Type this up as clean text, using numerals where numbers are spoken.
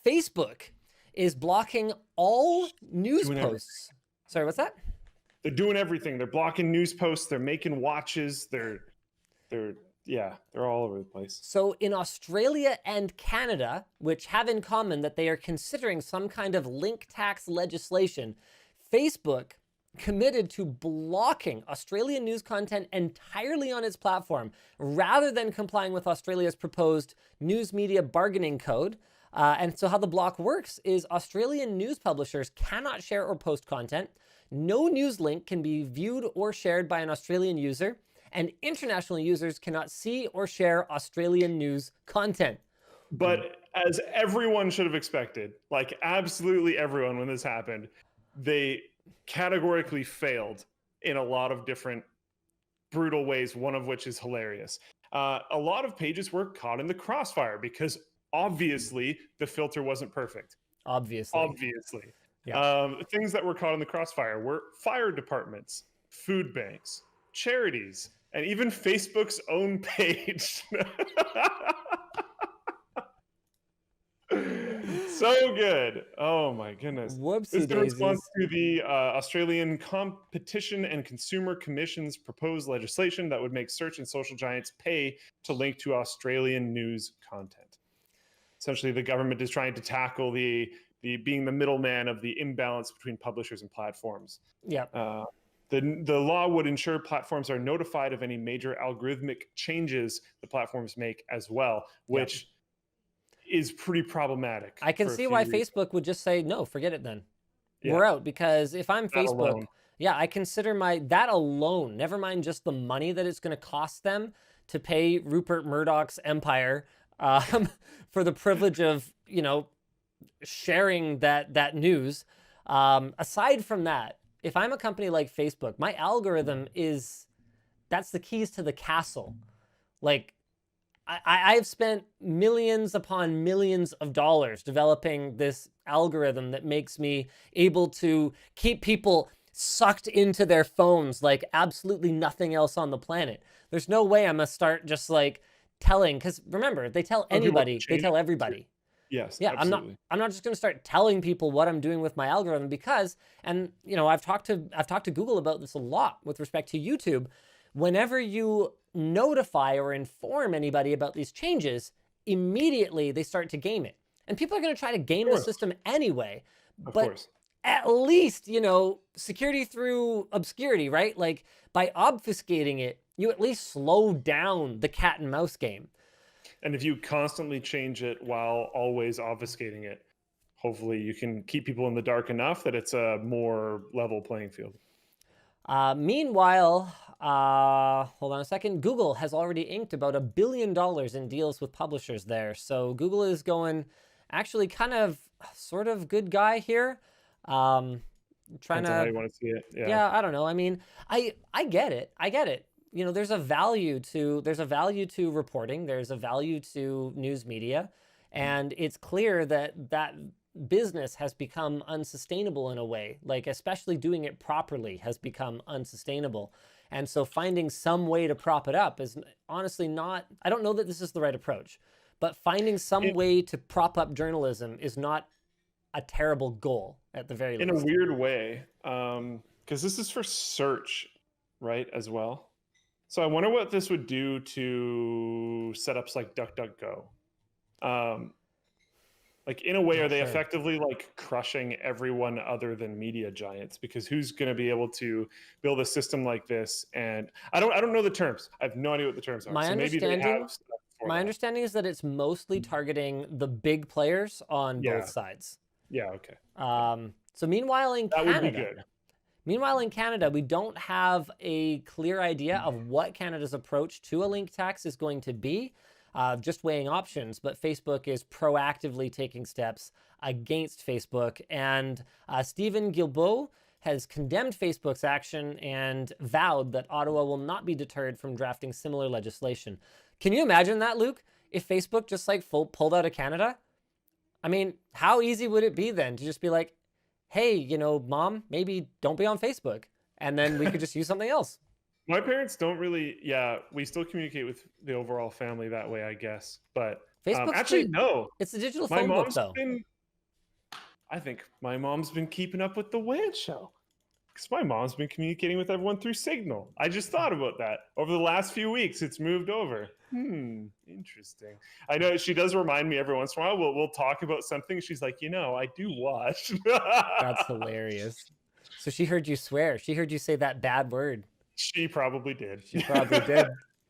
Facebook is blocking all news Doing posts. Sorry, what's that? They're doing everything. They're blocking news posts. They're making watches. They're all over the place. So in Australia and Canada, which have in common that they are considering some kind of link tax legislation, Facebook committed to blocking Australian news content entirely on its platform rather than complying with Australia's proposed news media bargaining code. And so how the block works is Australian news publishers cannot share or post content. No news link can be viewed or shared by an Australian user, and international users cannot see or share Australian news content. But as everyone should have expected, like absolutely everyone when this happened, they categorically failed in a lot of different brutal ways, one of which is hilarious. A lot of pages were caught in the crossfire because obviously the filter wasn't perfect. Obviously. Yeah. Things that were caught in the crossfire were fire departments, food banks, charities, and even Facebook's own page. So good. Oh my goodness. Whoopsie This is in response daisies. to the Australian Competition and Consumer Commission's proposed legislation that would make search and social giants pay to link to Australian news content. Essentially, the government is trying to tackle the being the middleman of the imbalance between publishers and platforms. Yeah. The law would ensure platforms are notified of any major algorithmic changes the platforms make as well, which is pretty problematic. I can see why Facebook would just say, no, forget it then. Yeah. We're out, because if I'm Facebook, I consider that alone, never mind just the money that it's going to cost them to pay Rupert Murdoch's empire for the privilege of, sharing that news. Aside from that, if I'm a company like Facebook, my algorithm that's the keys to the castle. Like, I've spent millions upon millions of dollars developing this algorithm that makes me able to keep people sucked into their phones like absolutely nothing else on the planet. There's no way I'm gonna start just like telling, because remember, they tell anybody, they tell everybody. Yes, yeah, absolutely. I'm not just going to start telling people what I'm doing with my algorithm, because, and I've talked to Google about this a lot with respect to YouTube. Whenever you notify or inform anybody about these changes, immediately they start to game it. And people are going to try to game the system anyway. But at least, security through obscurity, right? Like, by obfuscating it, you at least slow down the cat and mouse game. And if you constantly change it while always obfuscating it, hopefully you can keep people in the dark enough that it's a more level playing field. Meanwhile, hold on a second. Google has already inked about $1 billion in deals with publishers there. So Google is going actually kind of sort of good guy here. Trying Depends to on how you want to see it. Yeah, I don't know. I mean, I get it. There's a value to reporting. There's a value to news media. And it's clear that business has become unsustainable in a way, like especially doing it properly has become unsustainable. And so finding some way to prop it up is honestly not, I don't know that this is the right approach, but finding some way to prop up journalism is not a terrible goal at the very least. In a weird way, because this is for search, right, as well. So I wonder what this would do to setups like DuckDuckGo. Like, in a way, are they effectively like crushing everyone other than media giants? Because who's going to be able to build a system like this? And I don't know the terms. I have no idea what the terms are. My understanding is that it's mostly targeting the big players on both sides. Yeah. Okay. So meanwhile in Canada, that would be good. Meanwhile, in Canada, we don't have a clear idea of what Canada's approach to a link tax is going to be. Just weighing options, but Facebook is proactively taking steps against Facebook. And Stephen Guilbeault has condemned Facebook's action and vowed that Ottawa will not be deterred from drafting similar legislation. Can you imagine that, Luke? If Facebook just like pulled out of Canada? I mean, how easy would it be then to just be like, hey, mom, maybe don't be on Facebook. And then we could just use something else. My parents don't really, we still communicate with the overall family that way, I guess. But Facebook actually, no. It's the digital phone book, though. I think my mom's been keeping up with the WAN show. Because my mom's been communicating with everyone through Signal. I just thought about that. Over the last few weeks, it's moved over. Interesting. I know she does remind me every once in a while. We'll talk about something. She's like, I do watch. That's hilarious. So she heard you swear. She heard you say that bad word. She probably did. She probably did.